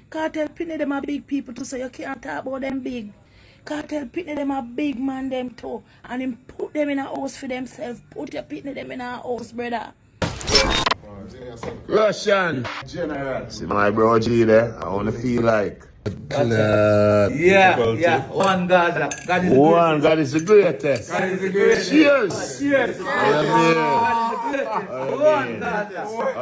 Cartel Pitney them a big people too, so you can't talk about them big. Cartel Pitney them a big man them too. And him put them in a house for themselves. Put your Pitney them in a house, brother. Russian General. See my bro G there. I wanna feel like. Yeah. One God. God is the greatest. God is the greatest. Cheers. Cheers. How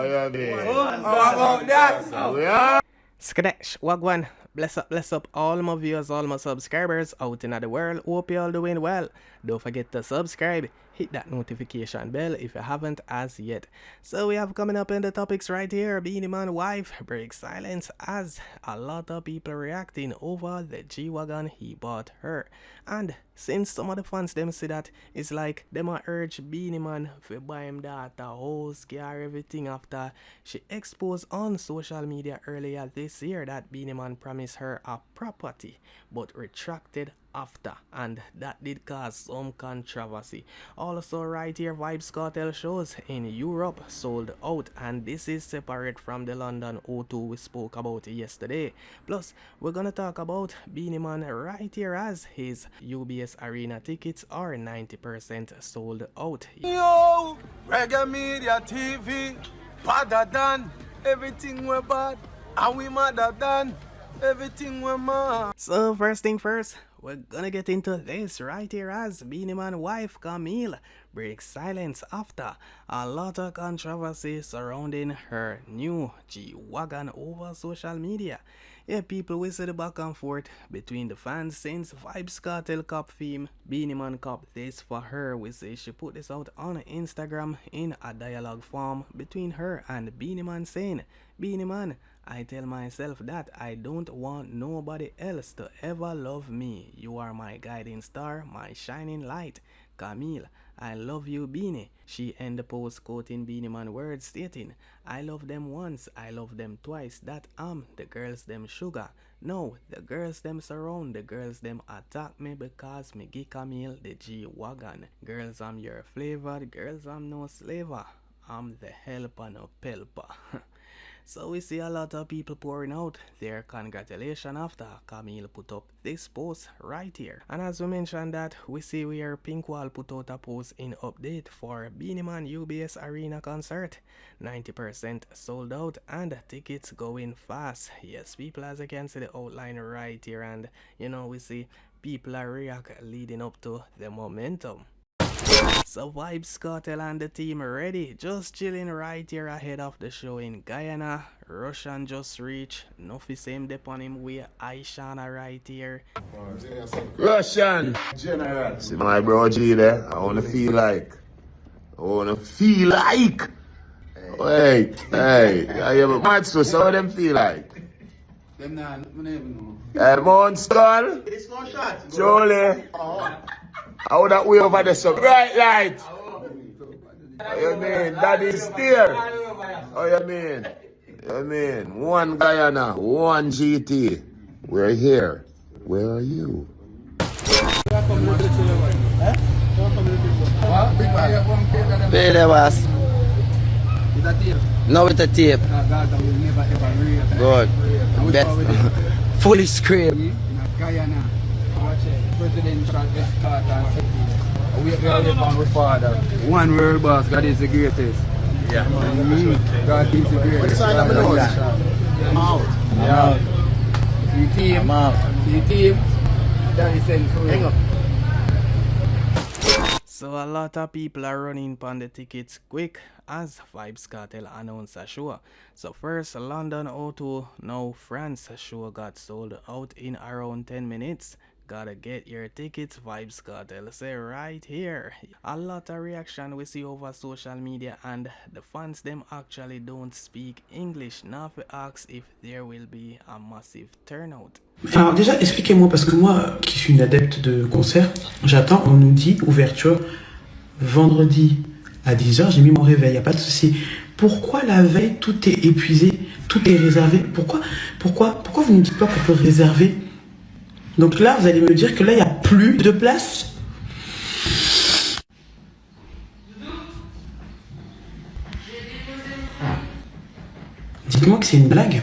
you been? How about that? We are. Skadesh, Wagwan. Bless up all my viewers, all my subscribers out in the world. Hope you all doing well. Don't forget to subscribe. Hit that notification bell if you haven't as yet. So we have coming up in the topics right here. Beenie Man wife breaks silence as a lot of people reacting over the G-Wagon he bought her. And since some of the fans them say that, it's like them a urge Beenie Man to buy him that a house, car, everything after she exposed on social media earlier this year that Beenie Man promised her a property but retracted after, and that did cause some controversy. Also right here, Vybz Kartel shows in Europe sold out, and this is separate from the London O2 we spoke about yesterday. Plus we're gonna talk about Beenie Man right here as his UBS Arena tickets are 90% sold out. Yo, Reggae Media TV, badder than everything we're bad, and we madder than everything we're mad. So first thing first, we're gonna get into this right here as Beenie Man wife Camille breaks silence after a lot of controversy surrounding her new G-Wagon over social media. Yeah, people will see the back and forth between the fans since Vybz Kartel cop theme, Beenie Man cop this for her. We say she put this out on Instagram in a dialogue form between her and Beenie Man saying, Beenie Man, I tell myself that I don't want nobody else to ever love me. You are my guiding star, my shining light. Camille, I love you, Beenie. She ended the post quoting Beenie Man words stating, I love them once, I love them twice, that the girls them sugar. No, the girls them surround, the girls them attack me because me give Camille the G-Wagon. Girls, I'm your flavor, girls, I'm no slaver. I'm the helper, no pelper. So we see a lot of people pouring out their congratulations after Camille put up this post right here. And as we mentioned that, we see where Pinkwall put out a post in update for Beenie Man UBS Arena concert. 90% sold out and tickets going fast. Yes, people, as you can see the outline right here, and you know we see people are react leading up to the momentum. So Vybz Kartel and the team ready, just chilling right here ahead of the show in Guyana. Russian just reached, Nuffy same dip on him with Aishana right here. Russian General. See my bro G there. I wanna feel like. Wait, hey, I have a match so how them feel like? Them nah, I don't even know. Hey, Monster. It's no shot. Jolie. How that way over there so bright light? How you mean? Daddy's there. How you mean? One Guyana, one GT. We're here. Where are you? Play the was. No with the tape. Good. Fully scream. Guyana. Presidential escort and we are on with father. One world boss, God is the greatest. Yeah. God is the greatest. What sign of my nose? I'm out. Yeah. See team. I'm out. See team. That is sent for hang up. So a lot of people are running on the tickets quick as Vybz Kartel announced a show. So first London O2, now France show got sold out in around 10 minutes. Gotta get your tickets, Vybz Kartel say right here. A lot of reaction we see over social media, and the fans them actually don't speak English. Now we ask if there will be a massive turnout. Alors déjà, expliquez-moi, parce que moi, qui suis une adepte de concert, j'attends, on nous dit ouverture vendredi à 10h, j'ai mis mon réveil, y a pas de souci. Pourquoi la veille, tout est épuisé, tout est réservé? Pourquoi vous ne dites pas qu'on peut réserver? Donc là, vous allez me dire que là, il n'y a plus de place. Dites-moi que c'est une blague.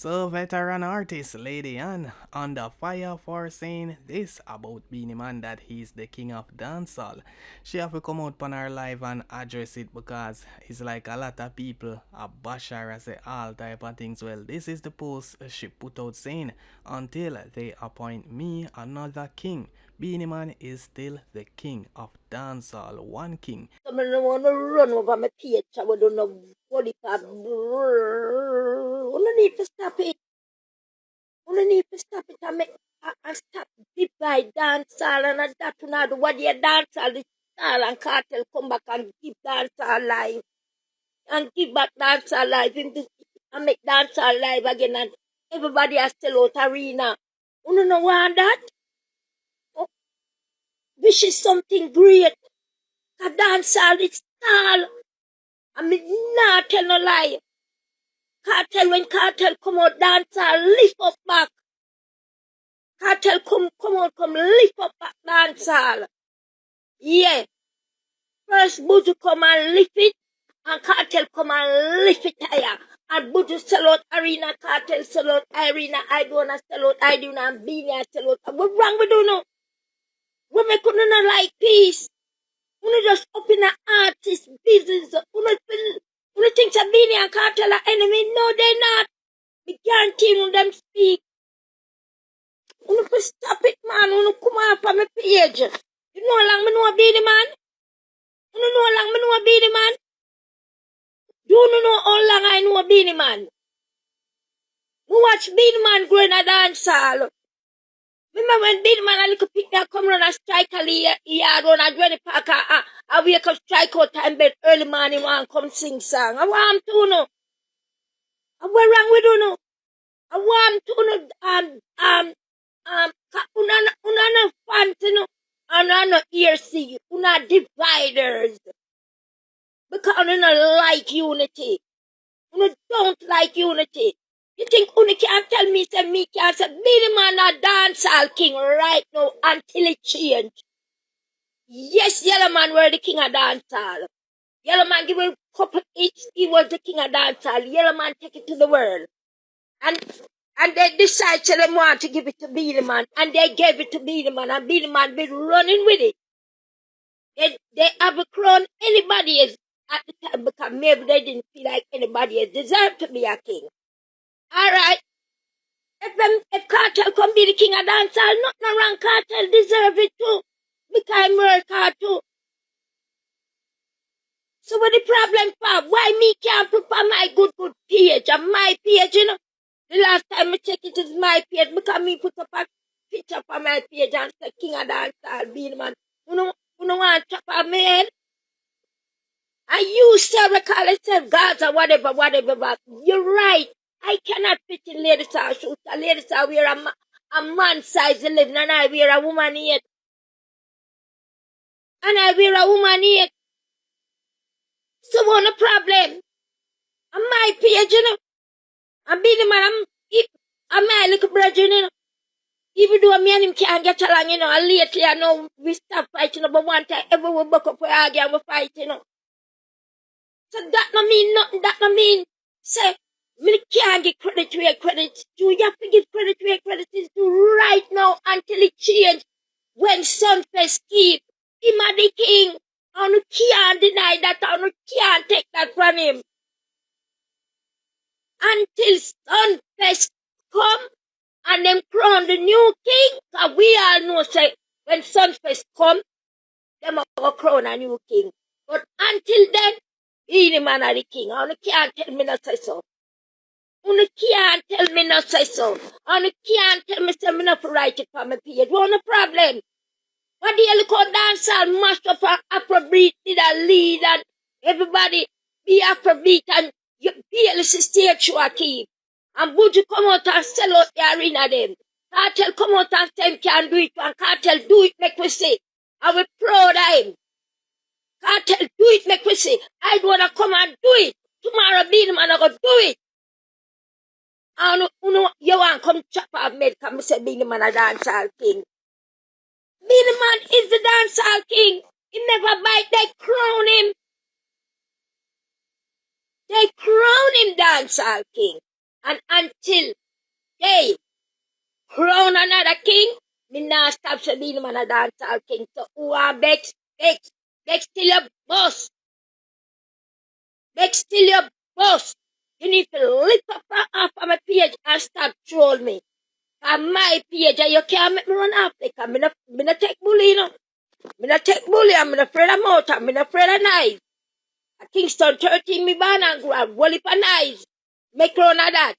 So, veteran artist Lady Ann under fire for saying this about Beenie Man that he's the king of dancehall. She have to come out on her live and address it because it's like a lot of people are bash her and say all type of things. Well, this is the post she put out saying, until they appoint me another king, Beenie Man is still the king of dancehall, one king. I don't want to run over my page. I don't know what it is. I need to stop it. I need to stop it and stop divide dancehall and that to not what you dancehall the style and cartel come back and give dancehall live and give back dancehall live and make dancehall live again and everybody has still out arena. You don't know want that? Oh, which is something great. A dancehall is style. I mean, not tell no lie. Cartel, when cartel come out, dancehall lift up back. Cartel come out, come lift up back dancehall. Yeah. First Buju come and lift it, and cartel come and lift it higher. And Buju sell out arena, cartel sell out arena, I don't wanna sell out, I do not Beenie sell out. What wrong with you know? We make you not like peace. You just open an artist business. You think that Beenie and cartel are enemy? No, they're not. We guarantee you them speak. You know, stop it, man. You come up on my page. You know how long I know Beenie Man? You know how long I know Beenie Man? You don't know how long I know Beenie Man. You watch Beenie Man growing a dancehall. Remember when Beenie Man a little picnic come run a strike a yard run a Johnny Parker I wake up strike out time bed early morning and come sing song. I want to know. What wrong with you know? I want to know una fans, you know, and no ear see, una dividers. Because you don't like unity. You don't like unity. You think you can't tell me, say me can't say, Beenie Man a dancehall king right now until it change. Yes, Yellow Man were the king of dancehall. Yellow Man give a couple hits, he was the king of dancehall. Yellow Man take it to the world. And they decide to them want to give it to Beenie Man. And they gave it to Beenie Man. And Beenie Man been running with it. They haven't crowned anybody else at the time because maybe they didn't feel like anybody else deserved to be a king. Alright. If Cartel can be the king of dancehall, nothing wrong. Cartel deserve it too. Because I work hard too. So what the problem for? Why me can't put on my good page? And my page, you know. The last time I check it is my page because me put up a picture on my page and say king of dancehall, Beenie Man. You know want to chop on me head? And you say call yourself gods or whatever, but you're right. I cannot fit in ladies' house shoes. Ladies are wear a man size 11 and I wear a woman 8. And I wear a woman 8. So what the problem? On my page, you know. And Beenie Man, I'm my little brother, you know. Even though me and him can't get along, you know, and lately I know we stop fighting, but one time ever we buck up, we argue and we fight, you know. So that no mean nothing, that no mean, say, me can't give credit where credit's due. You have to give credit where credit is due right now until it change. When Sunfest keep him a the king, and you can't deny that, and you can't take that from him. Until Sunfest come, and them crown the new king, cause we all know, say, when Sunfest come, them will crown a new king. But until then, Beenie Man are the king. And you can't tell me not say so. You can't tell me not say so. And you can't tell me say me not write it for my page. What no problem? What the hell you call dancehall mash up and Afrobeat did a lead and everybody be Afrobeat and you barely stage show a keep. And Buju come out and sell out the arena them. Cartel come out and say him can't do it and Cartel do it make we say. And we proud of him. Cartel do it make we say. I don't wanna come and do it. Tomorrow Beenie Man I go do it. And you want come chop off me come say Beenie Man a dancehall king. Beenie Man is the dancehall king. He never bite, they crown him. They crown him dancehall king. And until they crown another king, me not stop so Beenie Man a dancehall king. So who are Bex? Bex still your boss. Bex still your boss. You need to lift up off of my page and stop troll me. On my page, and you can't make me run off because me no take bully, you know. Me no take bully, I'm not afraid of mouth, I'm not afraid of knives. At Kingston 13, me born and grow, a whole heap of knives. Make run of that.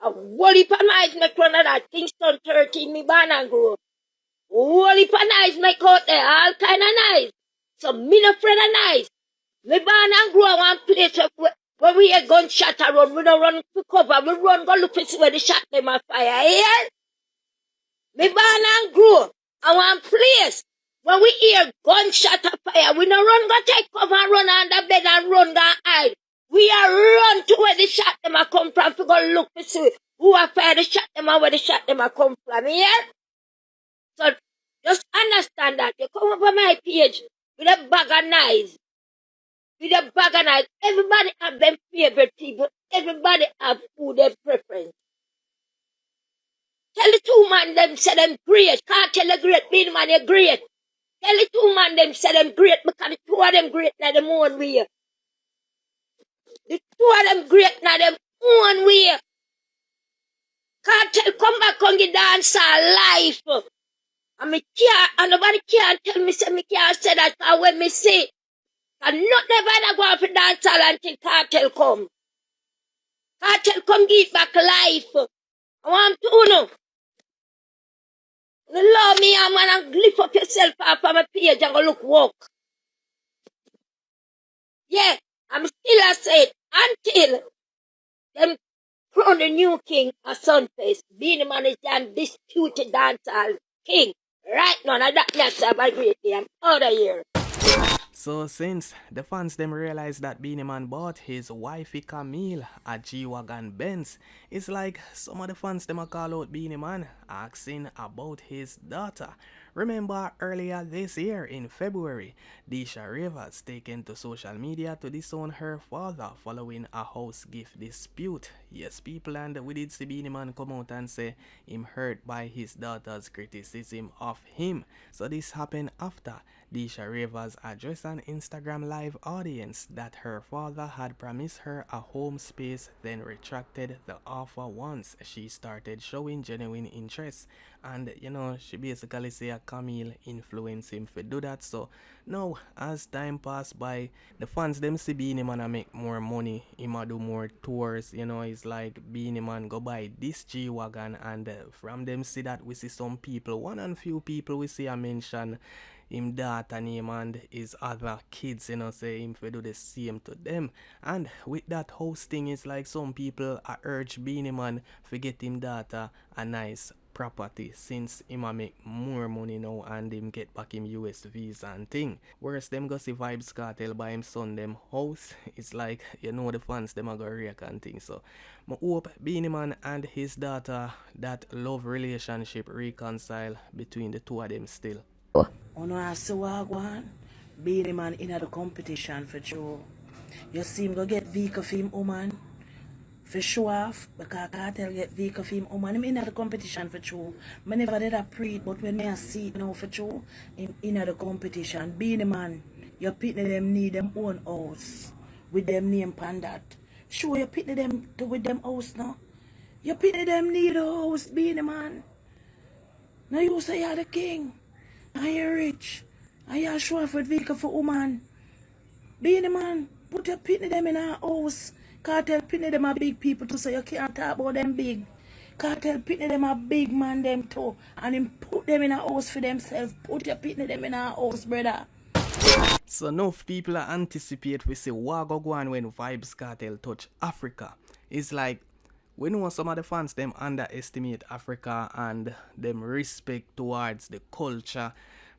A whole heap of knives make run of that. Kingston 13, me born and grow. Whole heap of knives make out there, all kind of knives. So me no afraid of knives. Me born and grow one place where we hear gunshot around, we don't run for cover, we run go look to see where the shot them a fire, here. Me born and grow in one place when we hear gunshot of fire, we no run go take cover and run under bed and run go hide. We are run to where the shot them a come from to go look to see who a fire the shot them and where the shot them a come from, here. So just understand that you come over my page with a bag of knives. With a bag of knives. Everybody have them favorite people. Everybody have who their preference. Tell the two man them say them great. Can't tell the great Beenie Man you great. Tell the two man them say them great because the two of them great now them own way. The two of them great now them own way. Can't tell come back on the dancehall life. And me can't, and nobody can't tell me say me can't say that because when me say and not never go for dancehall until Cartel come. Cartel come give back life. I want to know. You love me, I'm gonna lift up yourself off of my page and go look walk. Yeah, I'm still a said until them crown the new king a Sunface. Beenie Man is the undisputed dancehall king. Right now, and that's a great day. I'm out of here. So since the fans them realize that Beenie Man bought his wifey Camille a G-Wagon Benz, it's like some of the fans them a call out Beenie Man asking about his daughter. Remember earlier this year in February, Desha Rivers taken to social media to disown her father following a house gift dispute. Yes, people, and we did see Beenie Man come out and say him hurt by his daughter's criticism of him. So this happened after Desha Rivers addressed an Instagram live audience that her father had promised her a home space, then retracted the offer once she started showing genuine interest. And she basically say Camille influenced him to do that. So now as time passed by, the fans them see Beenie Man make more money, him a do more tours. It's like Beenie Man go buy this G-Wagon, and from them see that we see some people, one and few people we see a mention him daughter name and his other kids, say him to do the same to them. And with that hosting, it's like some people urge Beenie Man to get him daughter a nice property since him a make more money now and him get back him US visa and thing. Whereas them go see Vybz Kartel by him son them house, it's like the fans them a go react and thing. So I hope Beenie Man and his daughter, that love relationship reconcile between the two of them still. Ono aso wagwan, Beenie Man in the competition for sure. You see him go get vehicle for him woman, for show off, because Cartel get vehicle for him woman. Him in the competition for sure. I never did a pre, but when I see it now for sure, him in the competition. Beenie Man, your people them need them own house, with them name pan that. Sure, you people them to with them house now. Your people them need a house, Beenie Man. Now you say you're the king. Are you rich? Are you sure for vehicle for woman? Beenie Man, put your pitney them in our house. Cartel pitney them are big people too, so you can't talk about them big. Cartel pitney them are big man them too. And him put them in a house for themselves. Put your pitney them in our house, brother. So enough people are anticipate we see what go on when Vybz Kartel touch Africa. It's like we know some of the fans them underestimate Africa and them respect towards the culture.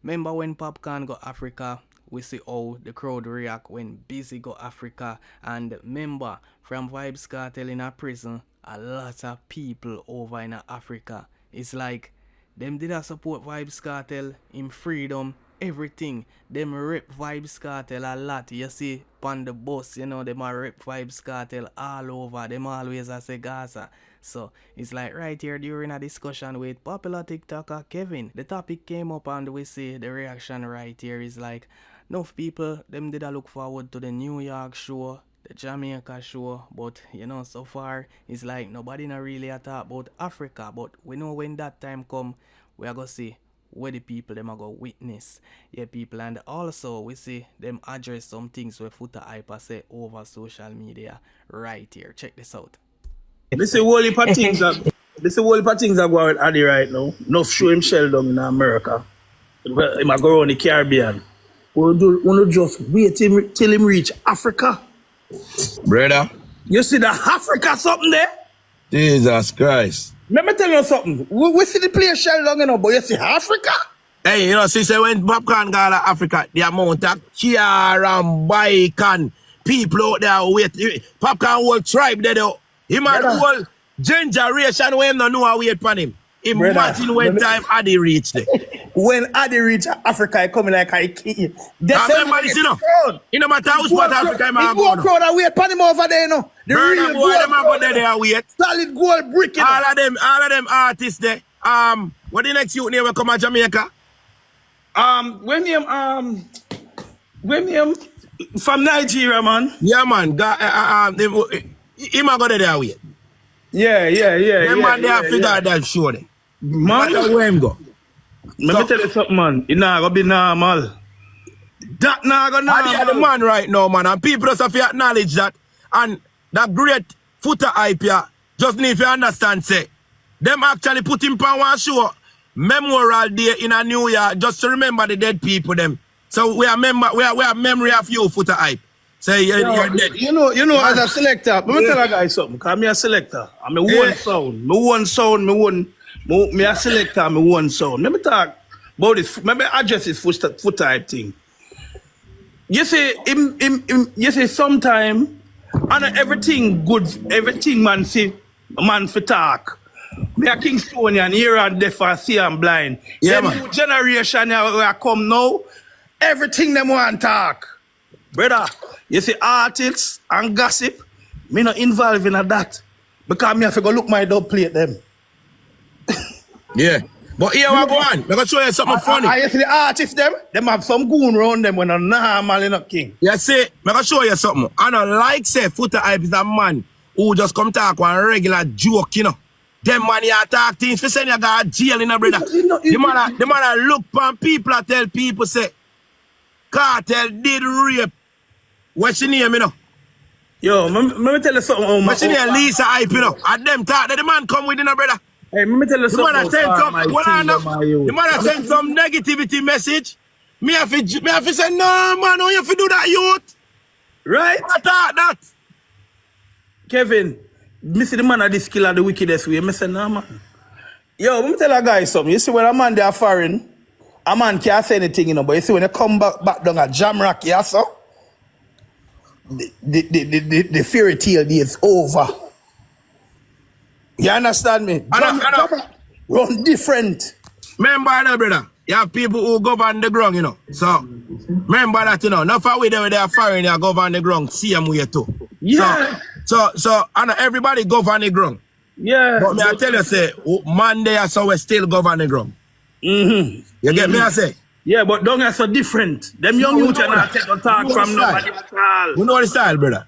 Remember when Popcorn go Africa, we see how the crowd react when Busy go Africa. And remember from Vybz Kartel in a prison, a lot of people over in Africa. It's like them did a support Vybz Kartel in freedom. everything. Them rip Vybz Kartel a lot. You see, on the bus, you know, them a rip Vybz Kartel all over. Them always a say Gaza. So, it's like right here during a discussion with popular TikToker Kevin. The topic came up and we see the reaction right here is like, enough people, them did a look forward to the New York show, the Jamaica show, but you know, so far, it's like nobody not really a talk about Africa, but we know when that time come, we are going to see where the people them are going to witness. Yeah, people, and also we see them address some things where Foota Hyper say over social media right here. Check this out. This is a whole heap of things that go on with Addy right now. Enough show him shell down in America. He might go around the Caribbean. We don't just wait till him reach Africa. Brother. You see the Africa something there? Jesus Christ. Let me tell you something. We see the place shell down, you know, but you see Africa? Hey, you know, see, when Popcorn go to Africa, the amount of car and bike and people out there wait. Popcorn whole tribe there, though. Him and whole generation when him no know how wait for him. Imagine when time Addy reach there. When Addy reach Africa, he coming like a king. Remember this, you know? It no matter how spot Africa, he go crowd and wait for him over there, you know? The real boy, them go there wait. Solid gold brick, you know? All of them artists there. What the next youth name will come to Jamaica? When him from Nigeria, man. Yeah, man. He might go there wait. Yeah. Them man they have figure that show there. Man, where him go? Let me tell you something, man. It not gonna be normal. That not gonna normal. Addy the man right now, man. And people just have to acknowledge that. And that great Foota Hyper just need to understand, say, them actually put him on one show, Memorial Day in a New Year, just to remember the dead people, them. So we are memory of you, Foota Hyper. Say you're dead. You know, as a selector, let me tell a guy something, because I'm a selector. I'm a one sound. Me a selector, I'm a one sound. Let me talk about this. Maybe address this Foota Hyper thing. You say sometime, and everything good, everything man for talk. Me a Kingstonian, here and deaf and see and blind. Yeah, the new generation where come now, everything them want talk. Brother, you see artists and gossip, me not involved in that. Because me have to go look my dub plate them. Yeah. But here we go on. I'm going to show you something funny. You see the artists them have some goon around them when they're normal enough king. You see, I'm going to show you something. I don't like say Foota Hyper is a man who just come talk one regular joke, you know. Them man you talk things for saying you got jail in a brother. The man look on people and tell people say Kartel did rape. What's your name, you know? Yo, let me tell you something. What's your name? Lisa Hype, you know? And them talk that the man come with, you know, brother. Hey, let me tell you something. The man send some negativity message. Me have to say, no, man, how you have to do that, youth? Right? I thought that. Kevin, me see the man of this killer the wickedest way. Me say, no, man. Yo, let me tell a guy something. You see, when a man they are foreign, a man can't say anything, you know, but you see, when they come back down at Jamrock, yeah, so? The fairy tale day is over. You understand me? I know. Run different. Remember that, brother. You have people who govern the ground, you know. So, remember that, you know. Not far away there, they are foreign, they govern the ground. Same way too. Yeah. So, I know everybody govern the ground. Yeah. But me I tell you, say, man there, so we still govern the ground. Mm-hmm. You get me, I say? Yeah, but don't get so different. Them young youth are not take no talk from nobody at all. You know the style, brother.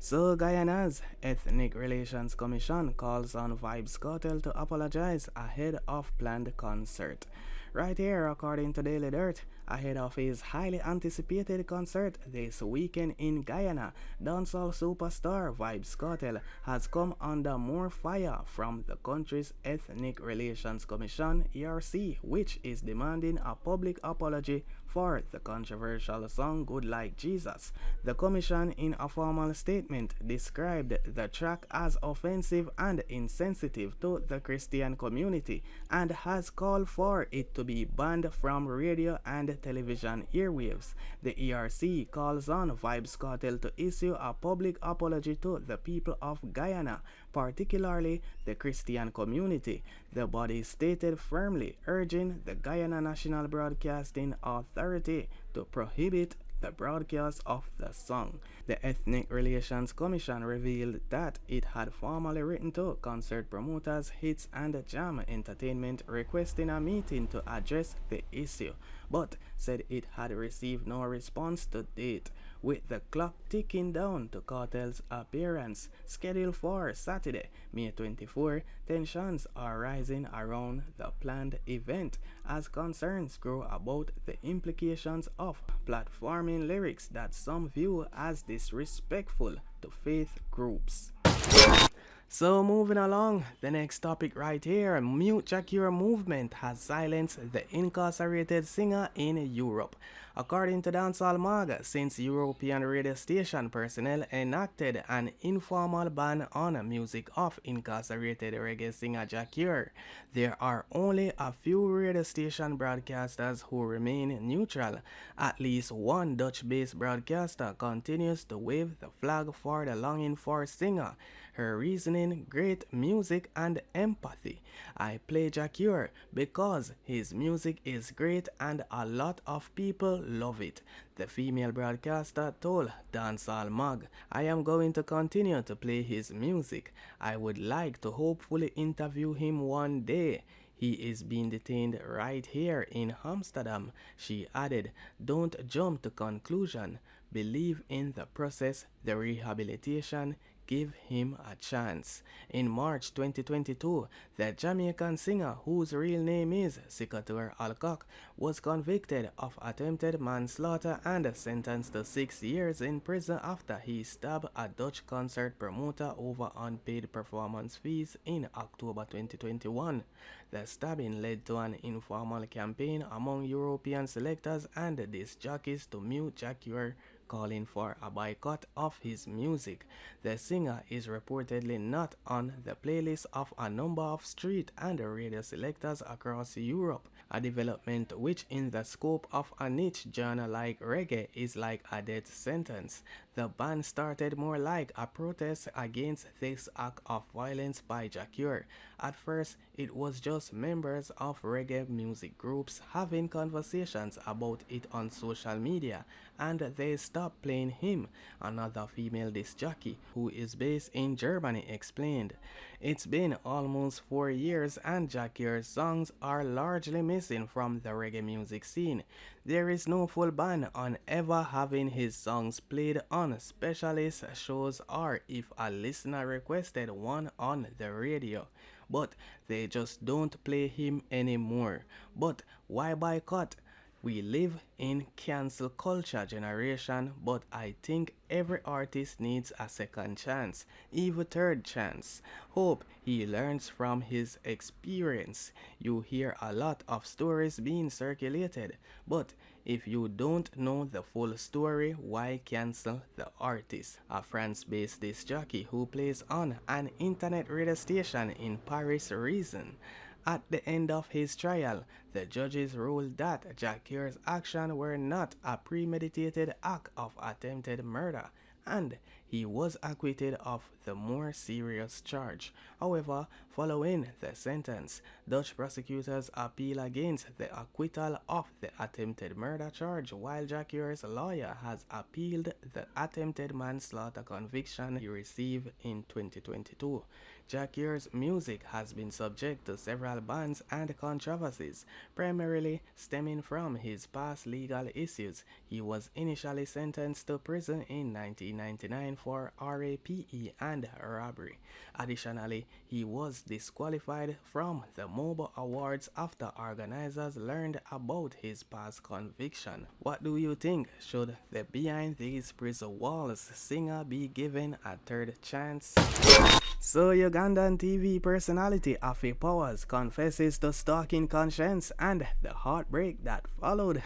So Guyana's Ethnic Relations Commission calls on Vybz Kartel to apologize ahead of planned concert. Right here, according to Daily Dirt, ahead of his highly anticipated concert this weekend in Guyana, dancehall superstar Vybz Kartel has come under more fire from the country's Ethnic Relations Commission, ERC, which is demanding a public apology for the controversial song Good Like Jesus. The commission, in a formal statement, described the track as offensive and insensitive to the Christian community and has called for it to be banned from radio and television airwaves. The ERC calls on Vybz Kartel to issue a public apology to the people of Guyana, particularly the Christian community. The body stated firmly urging the Guyana National Broadcasting Authority to prohibit the broadcast of the song. The Ethnic Relations Commission revealed that it had formally written to concert promoters Hits and Jam Entertainment requesting a meeting to address the issue, but said it had received no response to date. With the clock ticking down to Kartel's appearance scheduled for Saturday, May 24, tensions are rising around the planned event as concerns grow about the implications of platforming lyrics that some view as disrespectful to faith groups. So moving along, the next topic right here, Mute Jah Cure movement has silenced the incarcerated singer in Europe. According to Dancehall Mag, since European radio station personnel enacted an informal ban on music of incarcerated reggae singer Jah Cure, there are only a few radio station broadcasters who remain neutral. At least one Dutch-based broadcaster continues to wave the flag for the longing-for singer. Her reasoning, great music and empathy. I play Jah Cure because his music is great and a lot of people love it. The female broadcaster told Dancehall Mag, I am going to continue to play his music. I would like to hopefully interview him one day. He is being detained right here in Amsterdam. She added, don't jump to conclusion. Believe in the process, the rehabilitation. Give him a chance. In March 2022, the Jamaican singer, whose real name is Sicator Alcock, was convicted of attempted manslaughter and sentenced to 6 years in prison after he stabbed a Dutch concert promoter over unpaid performance fees in October 2021. The stabbing led to an informal campaign among European selectors and disc jockeys to mute Jah Cure, calling for a boycott of his music. The singer is reportedly not on the playlist of a number of street and radio selectors across Europe, a development which in the scope of a niche genre like reggae is like a death sentence. The ban started more like a protest against this act of violence by Jah Cure. At first, it was just members of reggae music groups having conversations about it on social media, and they stopped playing him, another female disc jockey who is based in Germany explained. It's been almost 4 years and Jah Cure's songs are largely missing from the reggae music scene. There is no full ban on ever having his songs played on specialist shows or if a listener requested one on the radio, but they just don't play him anymore. But why boycott? We live in cancel culture generation, but I think every artist needs a second chance, even third chance. Hope he learns from his experience. You hear a lot of stories being circulated, but if you don't know the full story, why cancel the artist? A France-based disc jockey who plays on an internet radio station in Paris reason. At the end of his trial, the judges ruled that Jah Cure's actions were not a premeditated act of attempted murder, and he was acquitted of the more serious charge. However, following the sentence, Dutch prosecutors appeal against the acquittal of the attempted murder charge, while Jah Cure's lawyer has appealed the attempted manslaughter conviction he received in 2022. Jah Cure's music has been subject to several bans and controversies, primarily stemming from his past legal issues. He was initially sentenced to prison in 1999 for RAPE and robbery. Additionally, he was disqualified from the Mobile Awards after organizers learned about his past conviction. What do you think? Should the Behind These Prison Walls singer be given a third chance? So Ugandan TV personality Haffy Powers confesses to stalking conscience and the heartbreak that followed.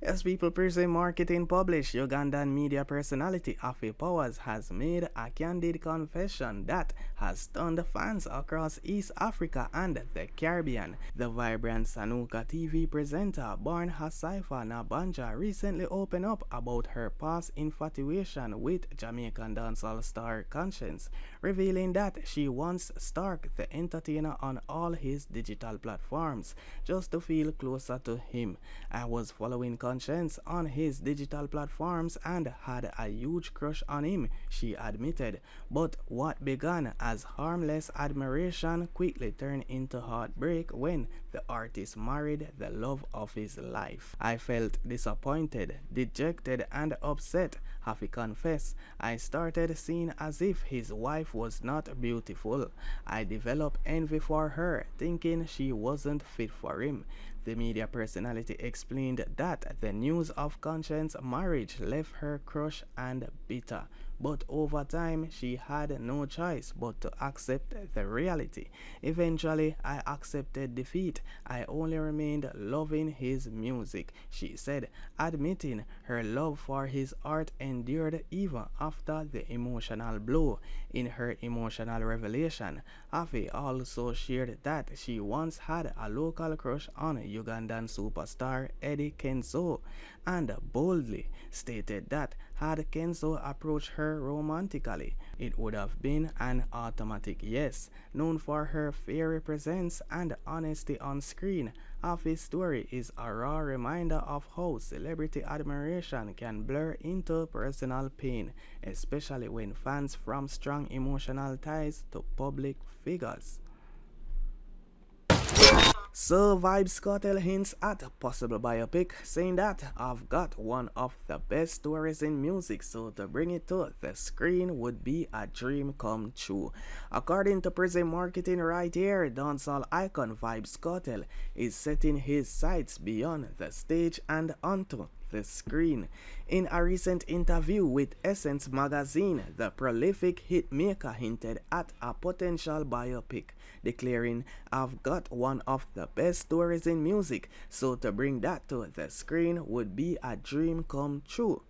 As People Person Marketing published, Ugandan media personality Haffy Powers has made a candid confession that has stunned fans across East Africa and the Caribbean. The vibrant Sanuka TV presenter born Hasaifa Nabanja recently opened up about her past infatuation with Jamaican dancehall star Conscience, revealing that she once stalked the entertainer on all his digital platforms just to feel closer to him. I was following Conscience on his digital platforms and had a huge crush on him, she admitted. But what began as harmless admiration quickly turned into heartbreak when the artist married the love of his life. I felt disappointed, dejected, and upset, Haffy confessed. I started seeing as if his wife was not beautiful. I developed envy for her, thinking she wasn't fit for him. The media personality explained that the news of Conscience's marriage left her crushed and bitter, but over time she had no choice but to accept the reality. Eventually, I accepted defeat. I only remained loving his music, she said, admitting her love for his art endured even after the emotional blow. In her emotional revelation, Haffy also shared that she once had a local crush on Ugandan superstar Eddie Kenzo, and boldly stated that had Kenzo approached her romantically, it would have been an automatic yes. Known for her fiery presence and honesty on screen, Haffy's story is a raw reminder of how celebrity admiration can blur into personal pain, especially when fans from strong emotional ties to public figures. So Vybz Kartel hints at a possible biopic, saying that I've got one of the best stories in music, so to bring it to the screen would be a dream come true. According to Prison Marketing right here, dancehall icon Vybz Kartel is setting his sights beyond the stage and onto the screen. In a recent interview with Essence magazine, the prolific hitmaker hinted at a potential biopic, declaring, I've got one of the best stories in music, so to bring that to the screen would be a dream come true.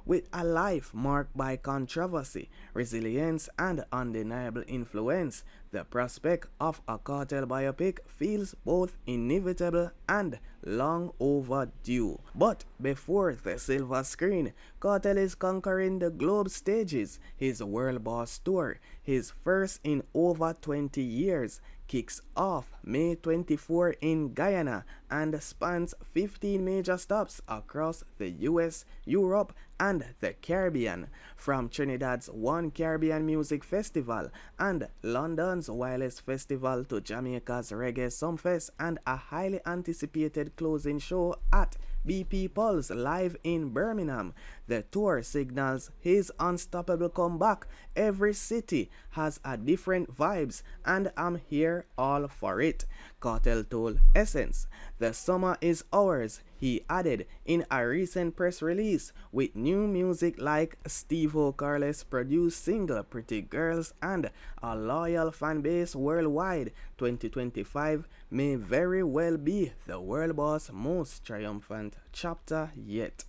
With a life marked by controversy, resilience, and undeniable influence, the prospect of a Kartel biopic feels both inevitable and long overdue. But before the silver screen, Kartel is conquering the globe stages. His World Boss Tour, his first in over 20 years, kicks off May 24 in Guyana and spans 15 major stops across the US, Europe, and the Caribbean, from Trinidad's One Caribbean Music Festival and London's Wireless Festival to Jamaica's Reggae Sumfest and a highly anticipated closing show at BP Pulse live in Birmingham. The tour signals his unstoppable comeback. Every city has a different vibes, and I'm here all for it, Kartel told Essence. The summer is ours, he added in a recent press release, with new music like Steve O'Carl's produced single Pretty Girls and a loyal fan base worldwide. 2025 may very well be the World Boss' most triumphant chapter yet.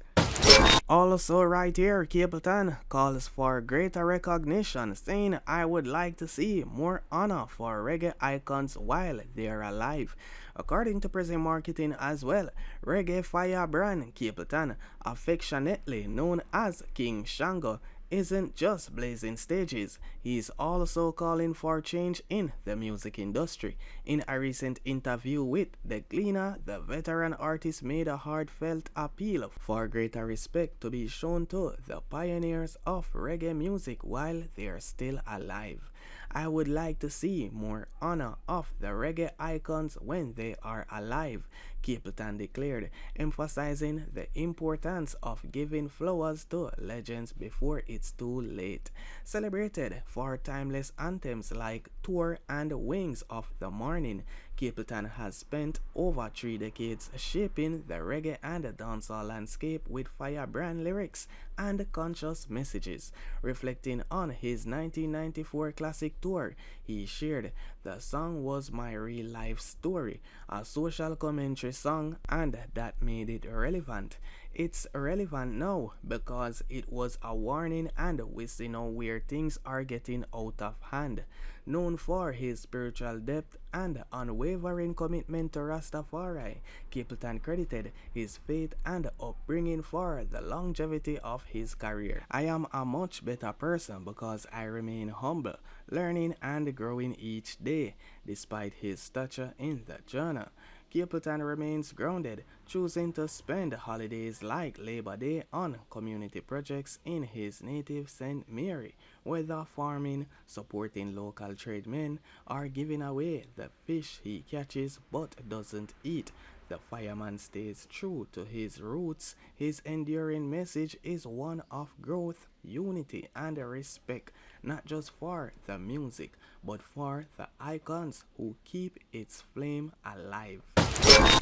Also right here, Capleton calls for greater recognition, saying, I would like to see more honor for reggae icons while they're alive. According to Prison Marketing as well, reggae firebrand Capleton, affectionately known as King Shango, isn't just blazing stages, he's also calling for change in the music industry. In a recent interview with The Gleaner, the veteran artist made a heartfelt appeal for greater respect to be shown to the pioneers of reggae music while they're still alive. I would like to see more honor of the reggae icons when they are alive, Capleton declared, emphasizing the importance of giving flowers to legends before it's too late. Celebrated for timeless anthems like Tour and Wings of the Morning, Capleton has spent over 3 decades shaping the reggae and dancehall landscape with firebrand lyrics and conscious messages, reflecting on his 1994 classic tour, he shared, "The song was my real life story, a social commentary song, and that made it relevant. It's relevant now because it was a warning and we see now where things are getting out of hand." Known for his spiritual depth and unwavering commitment to Rastafari, Capleton credited his faith and upbringing for the longevity of his career. "I am a much better person because I remain humble, learning and growing each day, despite his stature in the journal." Capleton remains grounded, choosing to spend holidays like Labor Day on community projects in his native St. Mary, whether farming, supporting local tradesmen, or giving away the fish he catches but doesn't eat. The fireman stays true to his roots. His enduring message is one of growth, unity, and respect, not just for the music, but for the icons who keep its flame alive.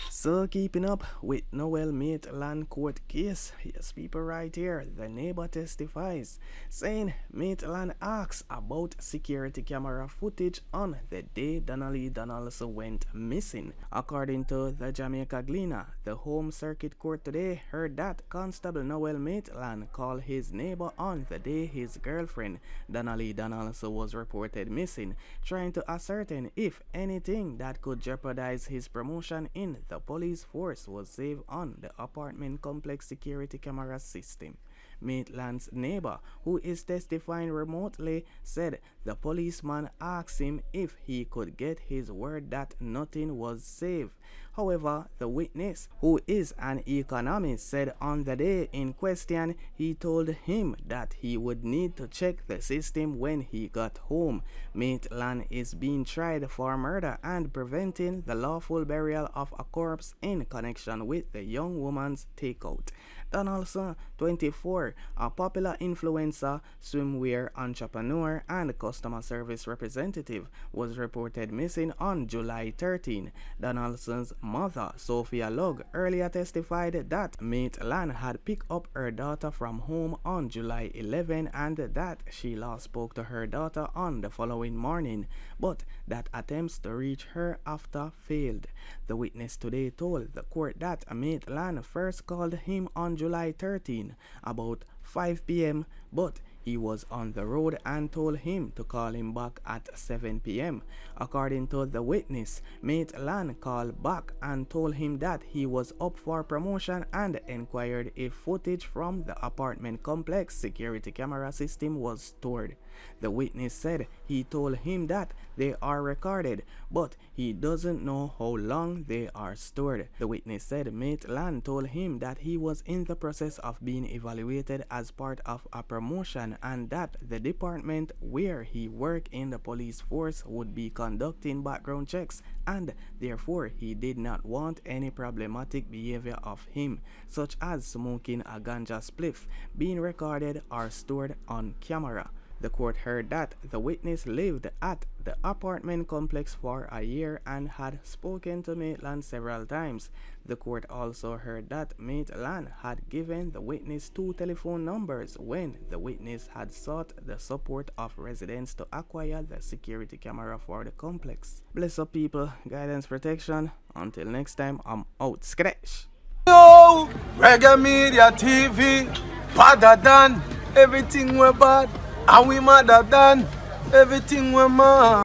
So keeping up with Noel Maitland court case, yes people right here, the neighbor testifies, saying Maitland asks about security camera footage on the day Donnelly Donaldson went missing. According to the Jamaica Gleaner, the Home Circuit Court today heard that Constable Noel Maitland called his neighbor on the day his girlfriend Donnelly Donaldson was reported missing, trying to ascertain if anything that could jeopardize his promotion in the police force was saved on the apartment complex security camera system. Maitland's neighbor, who is testifying remotely, said the policeman asked him if he could get his word that nothing was saved. However, the witness, who is an economist, said on the day in question he told him that he would need to check the system when he got home. Maitland is being tried for murder and preventing the lawful burial of a corpse in connection with the young woman's takeout. Donaldson, 24, a popular influencer, swimwear entrepreneur, and customer service representative, was reported missing on July 13. Donaldson's mother, Sophia Lugg, earlier testified that Maitland had picked up her daughter from home on July 11 and that she last spoke to her daughter on the following morning, but that attempts to reach her after failed. The witness today told the court that Maitland first called him on July 13 about 5 p.m. but he was on the road and told him to call him back at 7 p.m. According to the witness, Maitland called back and told him that he was up for promotion and inquired if footage from the apartment complex security camera system was stored. The witness said he told him that they are recorded, but he doesn't know how long they are stored. The witness said Maitland told him that he was in the process of being evaluated as part of a promotion and that the department where he worked in the police force would be conducting background checks, and therefore he did not want any problematic behavior of him, such as smoking a ganja spliff, being recorded or stored on camera. The court heard that the witness lived at the apartment complex for a year and had spoken to Maitland several times. The court also heard that Maitland had given the witness 2 telephone numbers when the witness had sought the support of residents to acquire the security camera for the complex. Bless up people, guidance protection. Until next time, I'm out. Scratch. Yo, Reggae Media TV, better than everything we're bad. And we madder than everything we're mad.